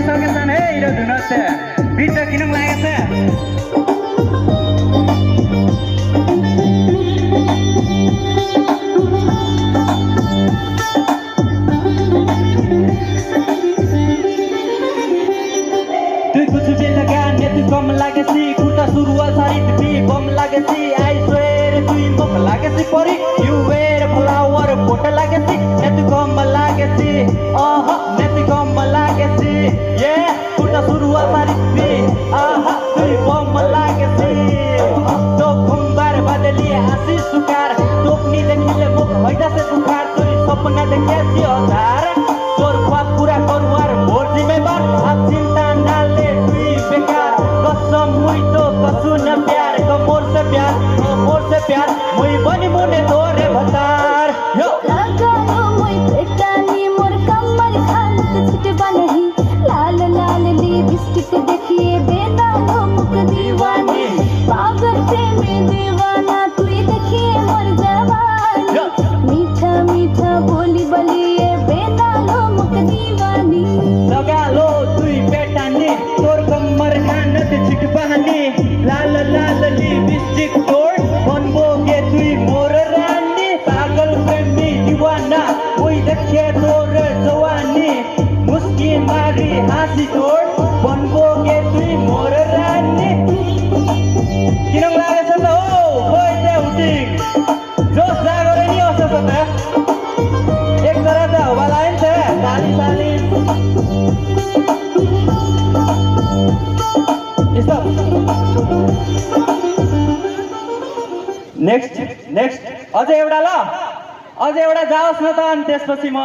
सकेछन् हे हिरो धुनस बिच किन लागेछ तुई कुछ भी लगा ने तू कम लागेसी खुट्टा सुरुवाल सारी भी बम लागेसी आई स्वेयर तुई मक लागेसी परी यू वेयर फ्लावर पोट लागेसी ने तू कम लागेसी ने तू कम लागेसी ये खुट्टा सुरुवाल सारी भी तुई बम लागेसी तो खुम्बार बदली आसी सुकार तोपनी देखिले मुख हैदा से बुखार तुई सपना देखेसी हजार तोर ख्वाब पूरा करवार मोर जिम्मेवार अब चिंता ना ले तुई बेकार कसम मुई तो कसु न प्यार कमोर से प्यार मुई बनी मुने तोरे भतार यो लगायो मुई पेटानी मोर कमर खानत छिटबा नहीं लाल लाल लिपस्टिक देखिए बेदानो मुख दीवानी पागल प्रेमी दीवाना तुई देखिए मोर जवानी मीठा मीठा बोली बलिए बेदानो मुख दीवानी लगा लो तुई पेटानी तोर कमर खानत छिटबानी लाल लाल लिपस्टिक तोर बनबोगे तुई मोर रानी पागल प्रेमी दीवाना कोई देखे तोर जवानी मुस्की मारी हाँसी तोर बनबोगे तुई मोर रानी किन लागेछ त हो खोइ ते उठी जोस जागरे नि असो छ त एक जरा त हवा लाइन छ गाली साली नेक्स्ट अझै एउटा ल अझै एउटा जाओस् न त अनि त्यसपछि म